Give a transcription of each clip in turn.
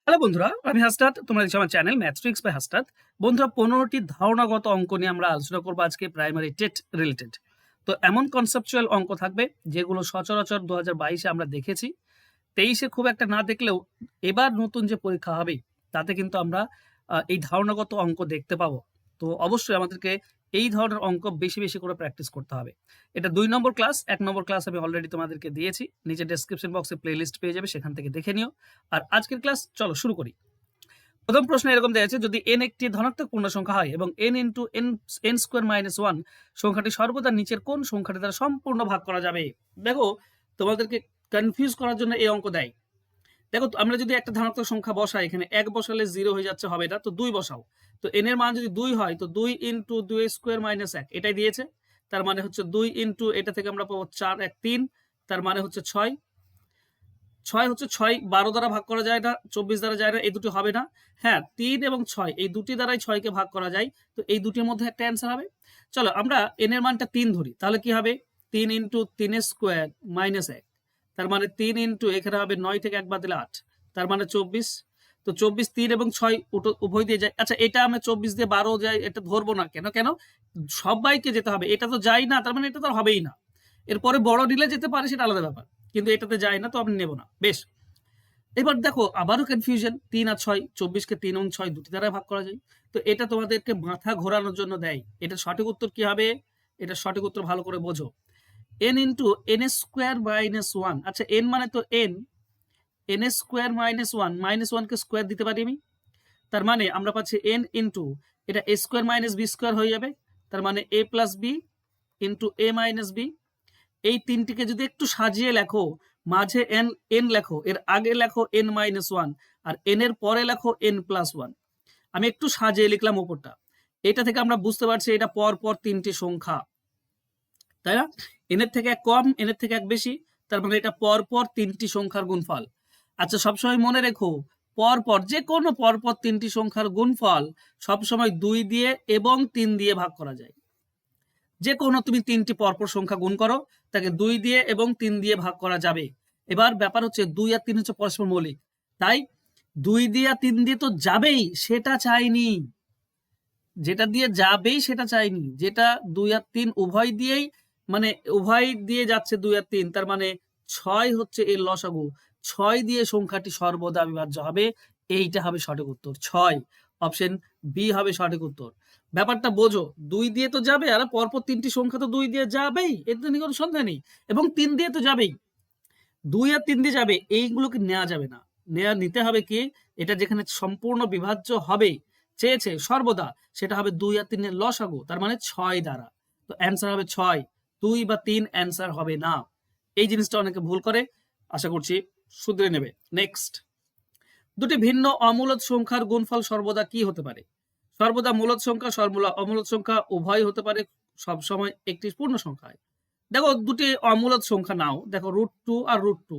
Hello বন্ধুরা, আমি হাসনাত। তোমরা দেখছো আমার channel math tricks by Hasnat. বন্ধুরা, 15টি ধারণাগত অঙ্ক নিয়ে আমরা আলোচনা করবো আজকে, প্রাইমারি টেট রিলেটেড। তো এমন কনসেপচুয়াল অঙ্ক থাকবে যেগুলো সচরাচর 2022-এ আমরা দেখেছি, 23-এ খুব একটা না দেখলেও এবার নতুন যে পরীক্ষা হবে তাতে কিন্তু আমরা এই ধারণাগত অঙ্ক দেখতে পাবো। তো অবশ্যই আমাদেরকে এই ধরনের অঙ্ক বেশি বেশি করে প্র্যাকটিস করতে হবে। এটা 2 নম্বর ক্লাস। 1 নম্বর ক্লাস আমি অলরেডি তোমাদেরকে দিয়েছি, নিচে ডেসক্রিপশন বক্সে প্লেলিস্ট পেয়ে যাবে, সেখান থেকে দেখে নিও। আর আজকের ক্লাস চলো শুরু করি। প্রথম প্রশ্ন এরকম দেওয়া আছে, যদি n একটি ধনাত্মক পূর্ণ সংখ্যা হয় এবং n into n square minus 1 সংখ্যাটি সর্বদা নিচের কোন সংখ্যাটি দ্বারা সম্পূর্ণ ভাগ করা যাবে? দেখো, তোমাদেরকে কনফিউজ করার জন্য এই অঙ্ক দেয়। দেখো, আমরা যদি একটা ধনাত্মক সংখ্যা বসাই, এখানে 1 বসালে 0 হয়ে যাচ্ছে, হবে না। তো 2 বসাও। তো n এর মান যদি 2 হয়, তো 2 ইন্টু 2 স্কোয়ার মাইনাস 1 এটাই দিয়েছে। তার মানে হচ্ছে 2 ইন্টু এটা থেকে আমরা পাবো 4, 1 3, তার মানে হচ্ছে 6। 6 হচ্ছে 6 12 দ্বারা ভাগ করা যায় না, 24 দ্বারা যায় না, এই দুটি হবে না। হ্যাঁ, 3 এবং 6 এই দুটি দ্বারাই 6কে ভাগ করা যায়। তো এই দুটির মধ্যে একটা অ্যান্সার হবে। চলো আমরা n এর মানটা 3 ধরি, তাহলে কি হবে? 3 ইন্টু 3 স্কোয়ার মাইনাস 1, তার মানে 3 ইন্টু এখানে হবে 9 থেকে 1 বাদ দিলে 8, তার মানে 24। তো 24 3 এবং 6 উভয় দিয়ে যায়। আচ্ছা, এটা আমরা 24 দিয়ে 12 যায়, এটা ধরবো না। কেন কেন? সবাইকে যেতে হবে, এটা তো যায় না, তার মানে এটা তো হবেই না। এরপরে বড় নিলে যেতে পারে, সেটা আলাদা ব্যাপার, কিন্তু এটাতে যায় না, তো আমি নেব না। বেশ, এবার দেখো আবারও কনফিউশন, 3 আর 6, 24-কে 3 এবং 6 দুটি দ্বারা ভাগ করা যায়। তো এটা তোমাদেরকে মাথা ঘোরানোর জন্য দেয়। এটা সঠিক উত্তর কি হবে? এটা সঠিক উত্তর ভালো করে বোঝো, n into n square minus 1। আচ্ছা, n মানে তো n স্কোয়ার মাইনাস 1, মাইনাস 1কে স্কোয়ার দিতে পারি আমি। তার মানে আমরা পাচ্ছি n ইন্টু এটা a square minus B square হয়ে যাবে, তার মানে a plus B into a minus B. এই তিনটিকে যদি একটু সাজিয়ে লেখো, মাঝে এন এন লেখো, এর আগে লেখো n মাইনাস 1, আর n এর পরে লেখো n প্লাস 1। আমি একটু সাজিয়ে লিখলাম উপরটা। এটা থেকে আমরা বুঝতে পারছি এটা পর পর তিনটি সংখ্যা, তাই না? n এর থেকে এক কম, n এর থেকে এক বেশি, তার মানে এটা পর পর তিনটি সংখ্যার গুণফল। আচ্ছা, সবসময় মনে রেখো, পরপর যে কোনো পরপর তিনটি সংখ্যার গুণফল সবসময় 2 দিয়ে এবং 3 দিয়ে ভাগ করা যায়। যে কোনো তুমি তিনটি পরপর সংখ্যা গুণ করো, তাকে 2 দিয়ে এবং 3 দিয়ে ভাগ করা যাবে। এবার ব্যাপার হচ্ছে 2 আর 3 হচ্ছে পরস্পর মৌলিক, তাই 2 দিয়ে আর 3 দিয়ে তো যাবেই, সেটা চাইনি। যেটা দিয়ে যাবেই সেটা চাইনি, যেটা 2 আর 3 উভয় দিয়েই, মানে উভয় দিয়ে যাচ্ছে 2 আর 3, তার মানে 6 হচ্ছে এর লসাগু। 6 দিয়ে সংখ্যাটি সর্বদা বিভাজ্য হবে, এইটা হবে সঠিক উত্তর 6। অপশন বি হবে সঠিক উত্তর। ব্যাপারটা বোঝো, 2 দিয়ে তো যাবে, আর পরপর তিনটি সংখ্যা তো 2 দিয়ে যাবেই, এতে নিয়ে কোনো সন্দেহ নেই। এবং 3 দিয়ে তো যাবেই, 2 আর 3 দিয়ে যাবে, এইগুলোকে নেওয়া যাবে না। নিতে হবে কি, এটা যেখানে সম্পূর্ণ বিভাজ্য হবে চেয়েছে সর্বদা, সেটা হবে 2 আর 3 এর লসাগু, তার মানে 6 দ্বারা। তো অ্যান্সার হবে 6, 2 বা 3 অ্যান্সার হবে না। এই জিনিসটা অনেকে ভুল করে, আশা করছি শুধরে নেবে। নেক্সট, দুটি ভিন্ন অমূলদ সংখ্যার গুণফল সর্বদা কি হতে পারে? সর্বদা মূলদ সংখ্যা, সর্বদা অমূলদ সংখ্যা উভয় হতে পারে, সব সময় একটি পূর্ণ সংখ্যায়। দেখো, দুটি অমূলদ সংখ্যা নাও, দেখো √2 আর √2।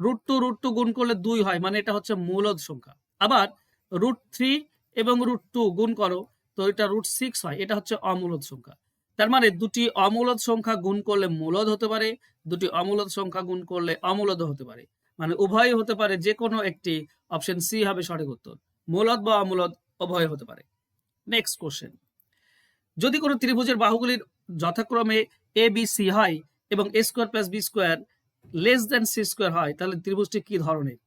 √2 গুণ করলে 2 হয়, মানে এটা হচ্ছে মূলদ সংখ্যা। আবার √3 এবং √2 গুণ করো, তো এটা √6 হয়, এটা হচ্ছে অমূলদ সংখ্যা। তার মানে দুটি অমূলদ সংখ্যা গুণ করলে মূলদ হতে পারে, দুটি অমূলদ সংখ্যা গুণ করলে অমূলদ হতে পারে, মানে উভয় হতে পারে, যে কোনো একটি। অপশন সি হবে সঠিক উত্তর, মূলদ বা অমূলদ উভয় হতে পারে। নেক্সট কোশ্চেন, যদি কোনো ত্রিভুজের বাহুগুলির যথাক্রমে এ বি সি হয় এবং A square plus B square less than C square হয়, তাহলে ত্রিভুজটি কি ধরনের?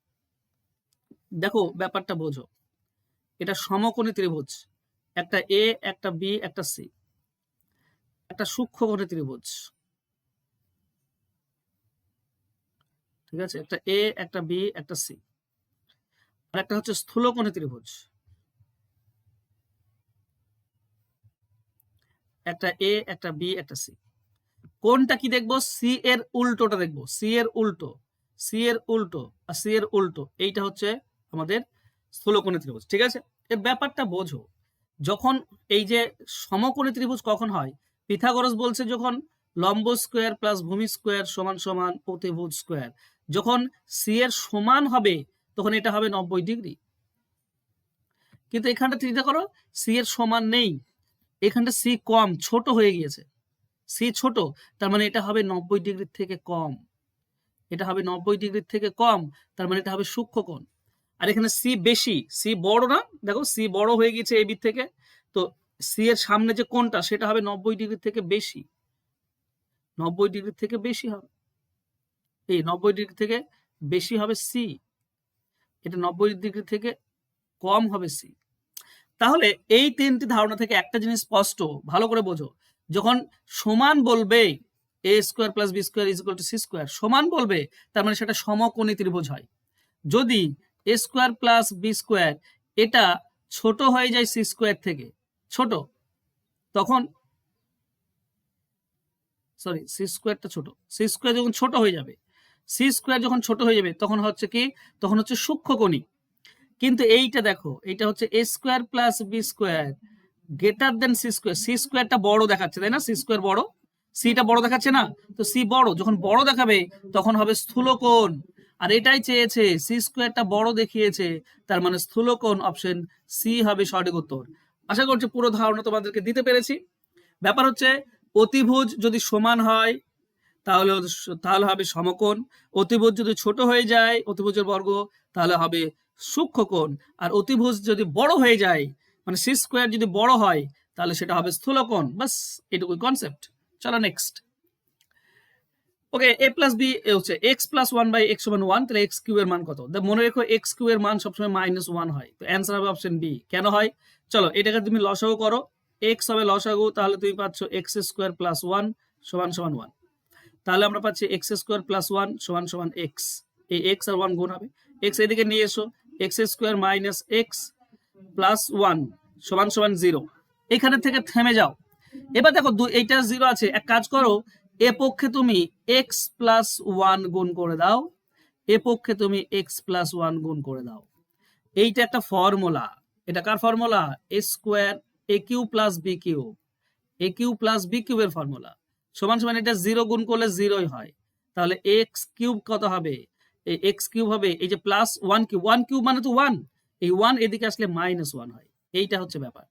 দেখো ব্যাপারটা বোঝো, এটা সমকোণী ত্রিভুজ, একটা এ, একটা বি, একটা সি, একটা সূক্ষ্মকোণী ত্রিভুজ, ঠিক আছে? একটা এ, একটা বি, একটা সি, আর একটা হচ্ছে স্থূলকোণী ত্রিভুজ, একটা এ, একটা বি, একটা সি। কোনটা কি দেখবো? সি এর উল্টোটা দেখবো, সি এর উল্টো, সি এর উল্টো আর সি এর উল্টো, এইটা হচ্ছে আমাদের স্থূলকোণী ত্রিভুজ, ঠিক আছে? এর ব্যাপারটা বোঝো, যখন এই যে সমকোণী ত্রিভুজ কখন হয়? পিথাগোরাস বলছে যখন লম্ব স্কোয়ার প্লাস ভূমি স্কোয়ার সমান সমান অতিভুজ স্কোয়ার, যখন সি এর সমান হবে তখন এটা হবে 90 ডিগ্রি। কিন্তু এখানটা চিন্তা করো, সি এর সমান নেই, এখানটা সি কম, ছোট হয়ে গিয়েছে, সি ছোট, তার মানে এটা হবে 90 ডিগ্রির থেকে কম, এটা হবে 90 ডিগ্রির থেকে কম, তার মানে এটা হবে সূক্ষ্মকোণ। আর এখানে সি বেশি, সি বড় না, দেখো সি বড় হয়ে গেছে এবি থেকে, তো সি এর সামনে যে কোণটা সেটা হবে 90° থেকে বেশি, 90° থেকে বেশি হবে, এই 90° থেকে বেশি হবে সি, এটা 90° থেকে কম হবে সি। তাহলে এই তিনটি ধারণা থেকে একটা জিনিস স্পষ্ট, ভালো করে বোঝো, যখন সমান বলবে A square plus B square is equal to C square, সমান বলবে তার মানে সেটা সমকোণী ত্রিভুজ হয়। যদি A square plus B square এটা ছোট হয়ে যায় সি স্কোয়ার থেকে, ছোট, তখন সরি সি স্কোয়ারটা ছোট, সি স্কোয়ার যখন ছোট হয়ে যাবে, সি স্কোয়ার যখন ছোট হয়ে যাবে তখন হচ্ছে কি, তখন হচ্ছে সূক্ষ্মকোণী। কিন্তু এইটা দেখো, এটা হচ্ছে A square plus B square greater than C square, C স্কোয়ারটা বড় দেখাচ্ছে তাই না, সি স্কোয়ার বড়, সিটা বড় দেখাচ্ছে না, তো সি বড়, যখন বড় দেখাবে তখন হবে স্থূলকোণ। আর এটাই চেয়েছে, সি স্কোয়ারটা বড় দেখিয়েছে, তার মানে স্থূলকোণ, অপশন সি হবে সঠিক উত্তর। আশা করছি পুরো ধারণা তোমাদেরকে দিতে পেরেছি। ব্যাপার হচ্ছে অতিভুজ যদি সমান হয় তাহলে তাহলে হবে সমকোণ, অতিভুজ যদি ছোট হয়ে যায় অতিভুজের বর্গ তাহলে হবে সূক্ষ্মকোণ, আর অতিভুজ যদি বড় হয়ে যায় মানে সি স্কোয়ার যদি বড় হয় তাহলে সেটা হবে স্থূলকোণ। বাস এটুকুই কনসেপ্ট। চলো next. Okay, A plus B হচ্ছে X plus one by X সমান ওয়ান, তাহলে এক্স কিউ এর মান কত? মনে রেখো এক্স কিউ এর মান সবসময় -1 হয়, তো অ্যান্সার হবে অপশন বি। কেন হয়? চলো এটাকে তুমি লসাগু করো, এক্স হবে লসাগু, তাহলে তুমি পাচ্ছ এক্স স্কোয়ার প্লাস ওয়ান সমান সমান ওয়ান, তাহলে আমরা পাচ্ছি এক্স স্কোয়ার প্লাস ওয়ান সমান সমান এক্স, এই এক্স আর ওয়ান গুণ হবে, এক্স এদিকে নিয়ে এসো, x square minus x plus one সমান সমান 0, এখানে থেকে থেমে যাও। এবার দেখো এইটা 0 আছে, এক কাজ করো, এ পক্ষে তুমি এক্স প্লাস ওয়ান গুণ করে দাও, এ পক্ষে তুমি এক্স প্লাস ওয়ান গুণ করে দাও, এইটা একটা ফর্মুলা। এটা কার ফর্মুলা? এ স্কোয়ার এ কিউ প্লাস বি কিউ, এ কিউ প্লাস বি কিউবের ফর্মুলা, সমান সমান এটা 0 গুণ করলে 0ই হয়, তাহলে এক্স কিউব কত হবে? এই এক্স কিউব হবে এই যে plus one cube, one cube মানে তো ওয়ান, এই ওয়ান এদিকে আসলে -1 হয়, এইটা হচ্ছে ব্যাপার।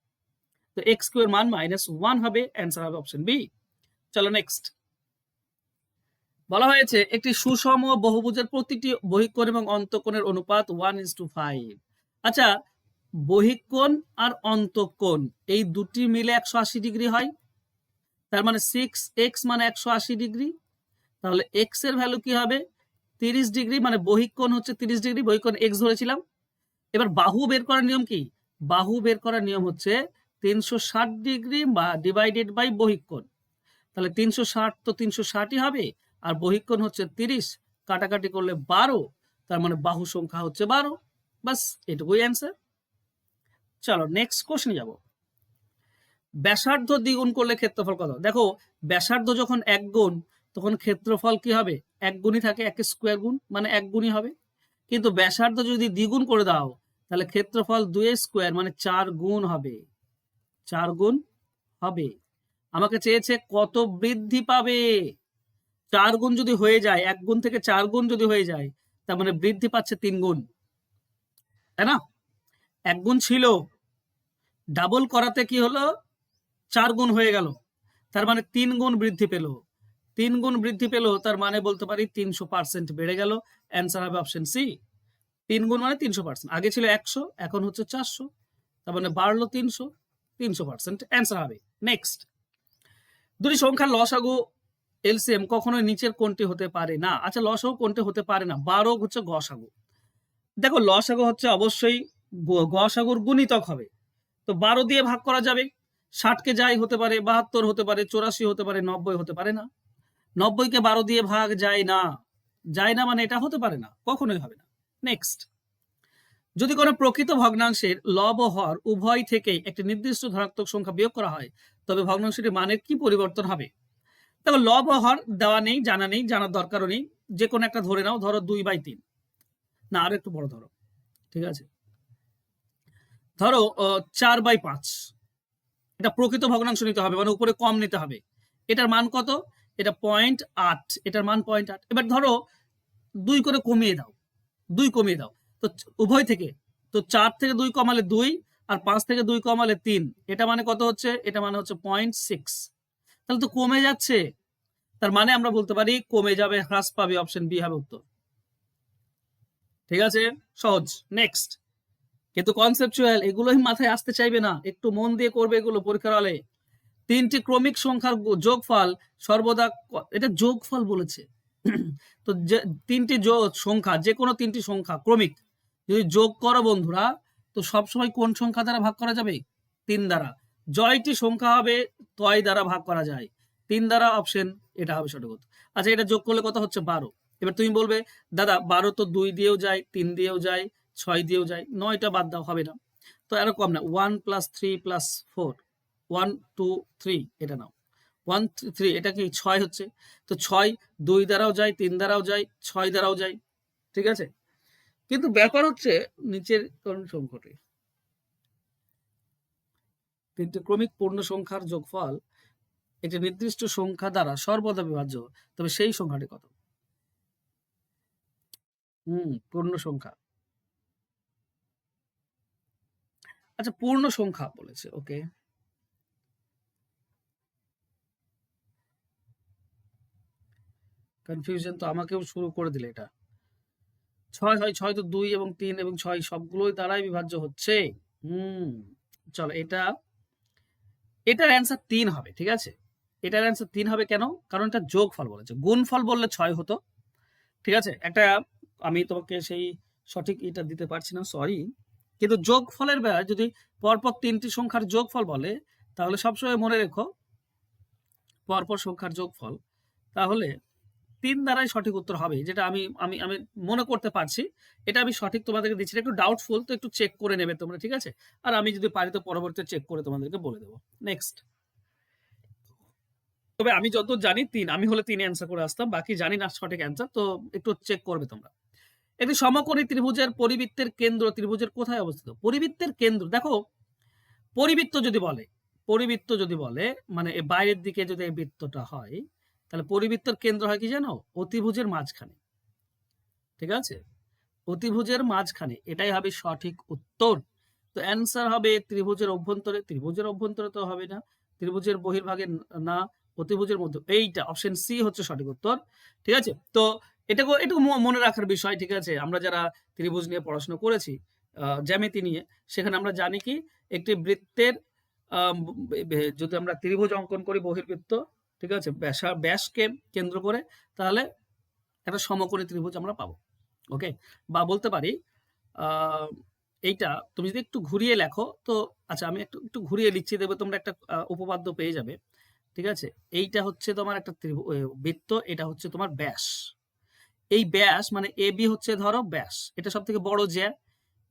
তো এক্স কিউ এর মান -1 হবে, অ্যান্সার হবে অপশন বি। চলো নেক্সট। বলা হয়েছে একটি সুষম বহুভুজের প্রতিটি বহিঃকোণ এবং অন্তঃকোণের অনুপাত 1:5। আচ্ছা, বহিঃকোণ আর অন্তঃকোণ এই দুটি মিলে 180° হয়, তার মানে 6x মানে 180°, তাহলে x এর ভ্যালু কি হবে? 30°, মানে বহিঃকোণ হচ্ছে 30°, বহিঃকোণ x ধরেছিলাম। এবার বাহু বের করার নিয়ম কি? বাহু বের করার নিয়ম হচ্ছে 360° বা ডিভাইডেড বাই বহিঃকোণ, তাহলে 360 তো 360ই হবে, আর বহিঃকোণ হচ্ছে 30, কাটাকাটি করলে 12, তার মানে বাহু সংখ্যা হচ্ছে 12। বাস এটুকুই অ্যান্সার। চলো নেক্সট কোশ্চেনে যাব। ব্যাসার্ধ দ্বিগুণ করলে ক্ষেত্রফল কত? দেখো ব্যাসার্ধ যখন 1 গুণ তখন ক্ষেত্রফল কি হবে? 1 গুণই থাকে, 1 স্কোয়ার গুণ মানে 1 গুণই হবে, কিন্তু ব্যাসার্ধ যদি দ্বিগুণ করে দাও তাহলে ক্ষেত্রফল 2 স্কোয়ার মানে 4 গুণ হবে, 4 গুণ হবে। আমাকে চেয়েছে কত বৃদ্ধি পাবে, 4 গুণ যদি হয়ে যায়, 1 গুণ থেকে 4 গুণ যদি হয়ে যায় তার মানে বৃদ্ধি পাচ্ছে 3 গুণ, তাই না? 1 গুণ ছিল, ডাবল করাতে কি হলো? 4 গুণ হয়ে গেল, তার মানে 3 গুণ বৃদ্ধি পেল, 3 গুণ বৃদ্ধি পেল, তার মানে বলতে পারি 300% বেড়ে গেল, অ্যান্সার হবে অপশন সি। 3 গুণ মানে 300%, আগে ছিল 100 এখন হচ্ছে 400, তার মানে বাড়লো 300%, অ্যান্সার হবে। নেক্সট। দুটি সংখ্যার লসাগু এলসিএম কখনোই নিচের কোনটি হতে পারে না? আচ্ছা, লসাগু কোনটি হতে পারে না? 12 হচ্ছে গসাগু। দেখো লসাগু হচ্ছে অবশ্যই গসাগুর গুণিতক হবে, তো 12 দিয়ে ভাগ করা যাবে, 60কে যাই হতে পারে, 72 হতে পারে, 84 হতে পারে, 90 হতে পারে না, 90কে 12 দিয়ে ভাগ যায় না, যায় না মানে এটা হতে পারে না, কখনোই হবে না। নেক্সট। যদি কোনো প্রকৃত ভগ্নাংশের লব ও হর উভয় থেকেই একটি নির্দিষ্ট ধনাত্মক সংখ্যা বিয়োগ করা হয় তবে ভগ্নাংশটির মানের কি পরিবর্তন হবে? দেখো লব ও হর দেওয়া নেই, জানা নেই, জানার দরকারও নেই, যে কোনো একটা ধরে নাও, ধরো 2/3, না আরো একটু বড় ধরো, ঠিক আছে, ধরো 4/5, এটা প্রকৃত ভগ্নাংশ নিতে হবে, মানে উপরে কম নিতে হবে, এটার মান কত? এটা 0.8, এটার মান 0.8। এবার ধরো 2 করে কমিয়ে দাও, 2 কমিয়ে দাও, তো উভয় থেকে, তো 4 থেকে 2 কমালে 2, আর 5 থেকে 2 কমালে 3, এটা মানে কত হচ্ছে? এটা মানে হচ্ছে 0.6, তাহলে তো কমে যাচ্ছে, তার মানে আমরা বলতে পারি কমে যাবে, হ্রাস পাবে, অপশন বি হবে উত্তর। ঠিক আছে, সহজ। নেক্সট, কিন্তু কনসেপচুয়াল, এগুলোই মাথায় আসতে চাইবে না, একটু মন দিয়ে করবে এগুলো পরীক্ষার হলে। তিনটি ক্রমিক সংখ্যার যোগফল সর্বদা এটা যোগফল বলেছে। তো যে তিনটি সংখ্যা, যে কোনো তিনটি সংখ্যা ক্রমিক যদি যোগ করো বন্ধুরা, তো সবসময় কোন সংখ্যা দ্বারা ভাগ করা যাবে? 3 দ্বারা। জয়টি সংখ্যা হবে তয় দ্বারা ভাগ করা যায়, 3 দ্বারা, অপশন এটা হবে সঠিক উত্তর। আচ্ছা, এটা যোগ করলে কত হচ্ছে? 12। এবার তুমি বলবে দাদা 12 তো 2 দিয়েও যায়, 3 দিয়েও যায়, 6 দিয়েও যায়, 9টা বাদ দাও, হবে না। তো এরকম না, 1 + 3 + 4, 1 2 3, এটা নাও 1 3, এটা কি 6 হচ্ছে। তো 6 2 দ্বারাও যায়, 3 দ্বারাও যায়, 6 দ্বারাও যায়, ঠিক আছে। কিন্তু ব্যাপার হচ্ছে নিচের কোন সংখ্যাটি, তিনটি ক্রমিক পূর্ণ সংখ্যার যোগফল একটি নির্দিষ্ট সংখ্যা দ্বারা সর্বদা বিভাজ্য, তবে সেই সংখ্যাটি কত? পূর্ণ সংখ্যা। আচ্ছা, পূর্ণ সংখ্যা বলেছে, ওকে। কনফিউশন তো আমাকেও শুরু করে দিলে এটা। 6 হয়, 6 তো 2 এবং 3 এবং 6 সবগুলোই দ্বারাই বিভাজ্য হচ্ছে। চলো, এটার অ্যান্সার 3 হবে, ঠিক আছে। এটার অ্যান্সার 3 হবে কেন? কারণ এটা যোগফল বলেছে, গুণফল বললে 6 হতো, ঠিক আছে। একটা আমি তোমাকে সেই সঠিক এটা দিতে পারছি না, সরি। কিন্তু যোগফলের বেলায় যদি পরপর 3টি সংখ্যার যোগফল বলে, তাহলে সবসময় মনে রেখো পরপর সংখ্যার যোগফল, তাহলে 3 দ্বারাই সঠিক উত্তর হবে, যেটা আমি আমি আমি মনে করতে পারছি। এটা আমি সঠিক তোমাদেরকে দিচ্ছি, একটু ডাউটফুল, তো একটু চেক করে নেবে তোমরা, ঠিক আছে। আর আমি যদি পারি তো পরবর্তীতে চেক করে তোমাদেরকে বলে দেবো। নেক্সট, তবে আমি যত জানি 3, আমি হলে 3 অ্যান্সার করে আসতাম, বাকি জানি না সঠিক অ্যান্সার, তো একটু চেক করবে তোমরা। একটি সমকোণী ত্রিভুজের পরিবৃত্তের কেন্দ্র ত্রিভুজের কোথায় অবস্থিত? পরিবৃত্তের কেন্দ্র, দেখো পরিবৃত্ত যদি বলে মানে বাইরের দিকে যদি এই বৃত্তটা হয়, তাহলে পরিবৃত্তের কেন্দ্র হয় কি জানো? অতিভুজের মাঝখানে, ঠিক আছে, অতিভুজের মাঝখানে, এটাই হবে সঠিক উত্তর। তো অ্যান্সার হবে ত্রিভুজের অভ্যন্তরে, ত্রিভুজের অভ্যন্তরে তো হবে না, ত্রিভুজের বহির্ভাগে না, অতিভুজের মধ্যে, এইটা অপশন সি হচ্ছে সঠিক উত্তর, ঠিক আছে। তো এটাকে একটু মনে রাখার বিষয়, ঠিক আছে। আমরা যারা ত্রিভুজ নিয়ে পড়াশোনা করেছি, জ্যামিতি নিয়ে, সেখানে আমরা জানি কি একটি বৃত্তের যদি আমরা ত্রিভুজ অঙ্কন করি বহির্বৃত্ত, ঠিক আছে, ব্যাসকে কেন্দ্র করে, তাহলে একটা সমকোণী ত্রিভুজ আমরা পাবো, ওকে। বা বলতে পারি এইটা তুমি যদি একটু ঘুরিয়ে লেখো, তো আচ্ছা আমি একটু একটু ঘুরিয়ে লিখছি, দেবো তোমরা একটা উপপাদ্য পেয়ে যাবে, ঠিক আছে। এইটা হচ্ছে তোমার একটা বৃত্ত, এটা হচ্ছে তোমার ব্যাস। এই ব্যাস মানে এ বি হচ্ছে ধরো ব্যাস, এটা সব থেকে বড় জ্যা।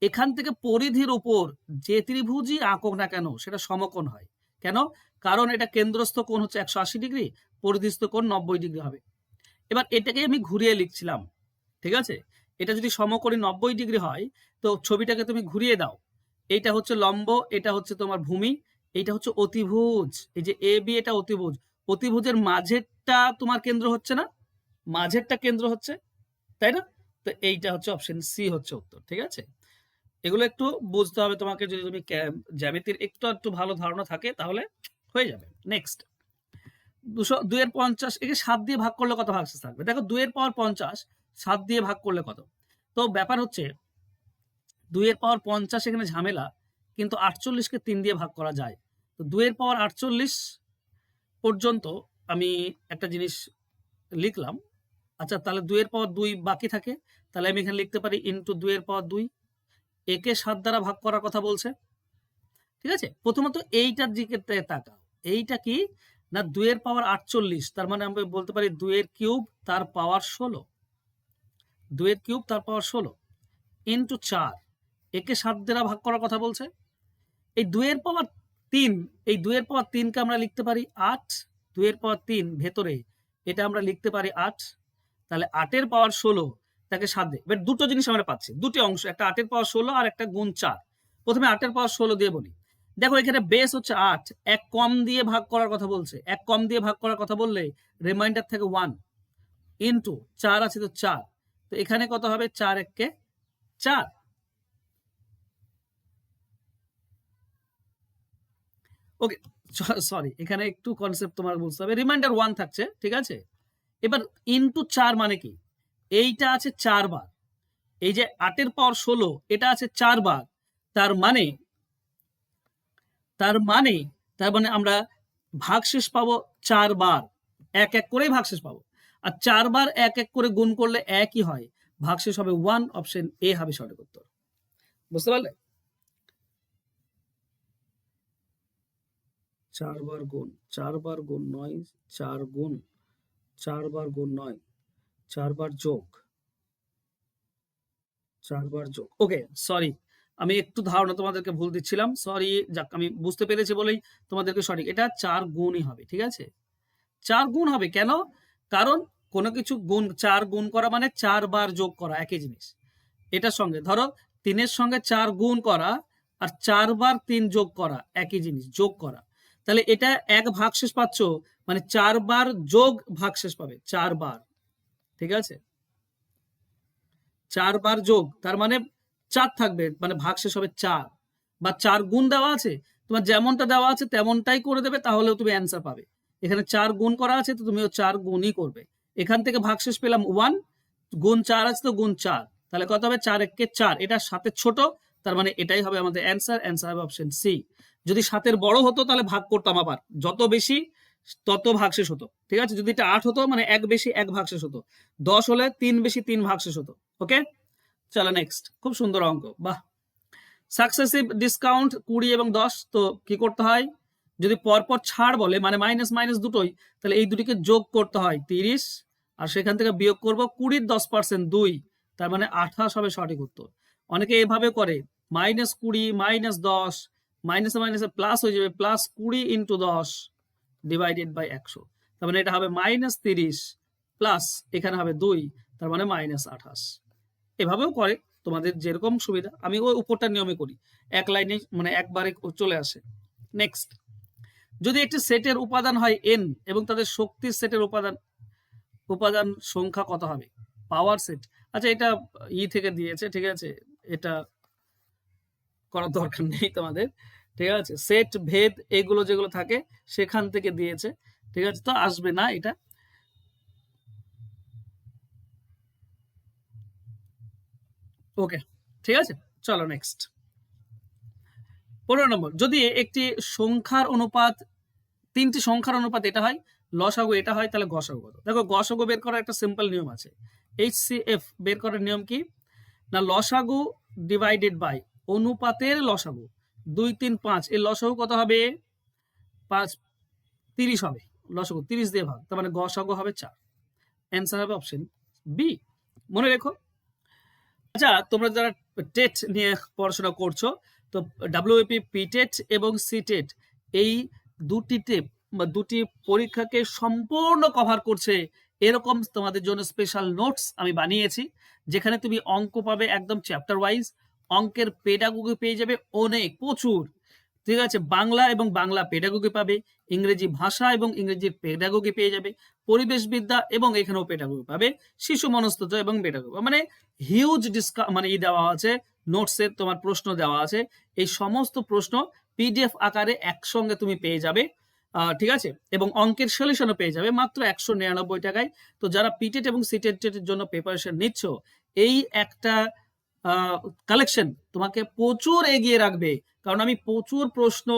এখান থেকে পরিধির উপর যে ত্রিভুজই আঁকক না কেন সেটা সমকোণ হয়। কেন? কারণ এটা কেন্দ্রস্থ কোণ হচ্ছে 180 ডিগ্রি, পরিধিস্থ কোণ 90 ডিগ্রি হবে। এবার এটাকে আমি ঘুরিয়ে লিখছিলাম, ঠিক আছে। এটা যদি সমকোণী 90 ডিগ্রি হয়, তো ছবিটাকে তুমি ঘুরিয়ে দাও, এইটা হচ্ছে লম্ব, এটা হচ্ছে তোমার ভূমি, এইটা হচ্ছে অতিভুজ, এই যে এ বি, এটা অতিভুজ, অতিভুজের মাঝেরটা তোমার কেন্দ্র হচ্ছে না, মাঝেরটা কেন্দ্র হচ্ছে, তাই না? তো এইটা হচ্ছে অপশন সি হচ্ছে উত্তর, ঠিক আছে। এগুলো একটু বুঝতে হবে তোমাকে, যদি তুমি জ্যামিতির একটু একটু ভালো ধারণা থাকে তাহলে হয়ে যাবে। নেক্সট, 250 একে 7 দিয়ে ভাগ করলে কত ভাগশেষ থাকবে? দেখো 2 এর পাওয়ার 50 7 দিয়ে ভাগ করলে কত? তো ব্যাপার হচ্ছে 2 এর পাওয়ার 50 এখানে ঝামেলা, কিন্তু 48 কে 3 দিয়ে ভাগ করা যায়। তো 2 এর পাওয়ার 48 পর্যন্ত আমি একটা জিনিস লিখলাম। আচ্ছা, তাহলে 2 এর পাওয়ার 2 বাকি থাকে, তাহলে আমি এখানে লিখতে পারি ইনটু 2 এর পাওয়ার 2, একে 7 দ্বারা ভাগ করার কথা বলছে, ঠিক আছে। প্রথমত এইটার দিকে তাকাও, এইটা কি না 2 এর পাওয়ার 48, তার মানে আমরা বলতে পারি 2 এর কিউব তার পাওয়ার 16, 2 এর কিউব তার পাওয়ার 16 ইনটু 4, একে 7 দ্বারা ভাগ করার কথা বলছে। এই 2 এর পাওয়ার 3, এই 2 এর পাওয়ার 3 কে আমরা লিখতে পারি 8, 2 এর পাওয়ার 3 ভেতরে, এটা আমরা লিখতে পারি 8, তাহলে 8 এর পাওয়ার 16 তাকে 7 দিয়ে, এবার দুটো জিনিস আমরা পাচ্ছি, দুটি অংশ, একটা 8 এর পাওয়ার 16 আর একটা গুণ 4। প্রথমে 8 এর পাওয়ার 16 দিয়ে বলি, দেখো এখানে বেস হচ্ছে 8, এক কম দিয়ে ভাগ করার কথা বলছে, এক কম দিয়ে ভাগ করার কথা বললে রিমাইন্ডার থেকে 1 ইনটু 4 আছে তো 4, তো এখানে কত হবে? 4 1 4। ওকে, সরি, এখানে একটু কনসেপ্ট তোমার বুঝতে হবে, রিমাইন্ডার 1 থাকছে, ঠিক আছে। এবার ইনটু 4 মানে কি? এইটা আছে 4 বার, এই যে 8 এর পাওয়ার 16 এটা আছে 4 বার, তার মানে আমরা ভাগশেষ পাবো 4 বার, এক এক করেই ভাগশেষ পাবো। আর 4 বার এক এক করে গুণ করলে একই হয়, ভাগশেষ হবে 1, অপশন এ হবে সঠিক উত্তর। বুঝতে পারলে? 4 বার গুণ 9, 4 গুণ 4 বার গুণ 9, 4 বার যোগ 4 বার যোগ। ওকে, সরি, আমি একটু ধারণা তোমাদেরকে ভুল দিচ্ছিলাম, সরি। যাক, আমি বুঝতে পেরেছি বলেই তোমাদেরকে সঠিক, এটা 4 গুণই হবে, ঠিক আছে? 4 গুণ হবে কেন? কারণ কোনো কিছু গুণ 4 গুণ করা মানে 4 বার যোগ করা, একই জিনিস। এটার সঙ্গে ধরো 3-এর সঙ্গে 4 গুণ করা আর 4 বার 3 যোগ করা, একই জিনিস, যোগ করা। তাহলে এটা এক ভাগশেষ পাচ্ছ, মানে 4 বার যোগ ভাগশেষ পাবে, 4 বার, ঠিক আছে? 4 বার যোগ, তার মানে 4 থাকবে, মানে ভাগশেষ হবে 4। বা 4 গুণ দেওয়া আছে, তোমার যেমনটা দেওয়া আছে তেমনটাই করে দেবে, তাহলেও তুমি অ্যান্সার পাবে। এখানে 4 গুণ করা আছে, তো তুমিও 4 গুণই করবে। এখান থেকে ভাগশেষ পেলাম 1, গুণ 4 আছে তো গুণ 4, তাহলে কত হবে? 4 একে 4, এটা 7-এর ছোট, তার মানে এটাই হবে আমাদের অ্যান্সার। অ্যান্সার হবে অপশন সি। যদি 7-এর বড় হতো তাহলে ভাগ করতাম, আবার যত বেশি তত ভাগশেষ হতো, ঠিক আছে? যদি এটা 8 হতো মানে 1 বেশি 1 ভাগশেষ হতো, 10 হলে 3 বেশি 3 ভাগশেষ হতো। ওকে, চলো নেক্সট। খুব সুন্দর অঙ্ক, বাহ। সাকসেসিভ ডিসকাউন্ট 20 এবং 10, তো কি করতে হয়? যদি পরপর ছাড় বলে, মানে মাইনাস মাইনাস দুটোই, তাহলে এই দুটিকে যোগ করতে হয় 30, আর সেখান থেকে বিয়োগ করব 20-র 10% 2, তার মানে 28 হবে সঠিক উত্তর। অনেকে এভাবে করে, -20 -10, মাইনাসে মাইনাসে প্লাস হয়ে যাবে, +20 × 10 ডিভাইডেড বাই 100, তার মানে এটা হবে -30 প্লাস এখানে হবে 2, তার মানে -28। এভাবেও করে, তোমাদের যেরকম সুবিধা। আমি ওই উপরটার নিয়মে করি, এক লাইনে মানে একবারে চলে আসে। নেক্সট, যদি একটি সেটের উপাদান হয় n এবং তাদের শক্তির সেটের উপাদান সংখ্যা কত হবে? Power set. আচ্ছা, এটা থেকে দিয়েছে, ঠিক আছে, এটা করার দরকার নেই তোমাদের, ঠিক আছে? সেট ভেদ এগুলো যেগুলো থাকে সেখান থেকে দিয়েছে, ঠিক আছে, তো আসবে না এটা। ওকে, ঠিক আছে, চলো নেক্সট। 15 নম্বর, যদি একটি সংখ্যার অনুপাত, 3টি সংখ্যার অনুপাত এটা হয়, লসাগু এটা হয়, তাহলে গসাগু কত? দেখো, গসাগু বের করার একটা সিম্পল নিয়ম আছে। HCF বের করার নিয়ম কি না? লসাগু ডিভাইডেড বাই অনুপাতের লসাগু, 2, 3, 5, এর লসাগু কত হবে? 5, 30 হবে, লসাগু 30 দিয়ে ভাগ, তার মানে গসাগু হবে 4। অ্যান্সার হবে অপশন বি। মনে রেখো। আচ্ছা, তোমরা যারা টেট নিয়ে পড়াশোনা করছো, তো WAP পিটেট এবং সিটেট, এই দুটি পরীক্ষাকে সম্পূর্ণ কভার করছে এরকম তোমাদের জন্য স্পেশাল নোটস আমি বানিয়েছি, যেখানে তুমি অঙ্ক পাবে একদম চ্যাপ্টার ওয়াইজ, অঙ্কের পেডাগোগি পেয়ে যাবে অনেক, প্রচুর, ঠিক আছে? বাংলা এবং বাংলা পেডাগোগি পাবে, ইংরেজি ভাষা এবং ইংরেজির পেডাগোগি পেয়ে যাবে, পরিবেশবিদ্যা এবং এখানেও পেডাগোগি পাবে, শিশু মনস্তত্ত্ব এবং পেডাগোগি, মানে হিউজ মানে দেওয়া আছে, নোটসের তোমার প্রশ্ন দেওয়া আছে, এই সমস্ত প্রশ্ন PDF আকারে একসঙ্গে তুমি পেয়ে যাবে, ঠিক আছে? এবং অঙ্কের সলিউশনও পেয়ে যাবে মাত্র 199 টাকায়। তো যারা পিটেট এবং সিটেটের জন্য প্রিপারেশন নিচ্ছ, এই একটা কালেকশন তোমাকে প্রচুর এগিয়ে রাখবে, কারণ আমি প্রচুর প্রশ্ন,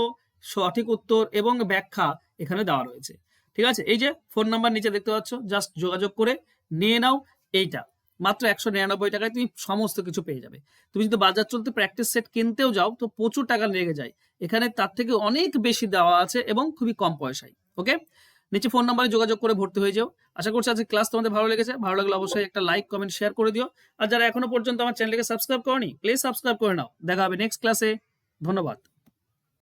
সঠিক উত্তর এবং ব্যাখ্যা এখানে দেওয়া রয়েছে, ঠিক আছে? এই যে ফোন নাম্বার নিচে দেখতে পাচ্ছ, জাস্ট যোগাযোগ করে নিয়ে নাও। এইটা মাত্র 199 টাকায় তুমি সমস্ত কিছু পেয়ে যাবে। তুমি যদি বাজার চলতে প্র্যাকটিস সেট কিনতেও যাও তো প্রচুর টাকা লেগে যায়, এখানে তার থেকে অনেক বেশি দেওয়া আছে এবং খুবই কম পয়সায়। ওকে, নিচে ফোন নাম্বারে যোগাযোগ করে ভর্তি হয়ে যাও। আশা করছি আজকে ক্লাস তোমাদের ভালো লেগেছে। ভালো লাগলে অবশ্যই একটা লাইক, কমেন্ট, শেয়ার করে দিও। আর যারা এখনো পর্যন্ত আমার চ্যানেলকে সাবস্ক্রাইব করনি, প্লিজ সাবস্ক্রাইব করে নাও। দেখা হবে নেক্সট ক্লাসে। ধন্যবাদ।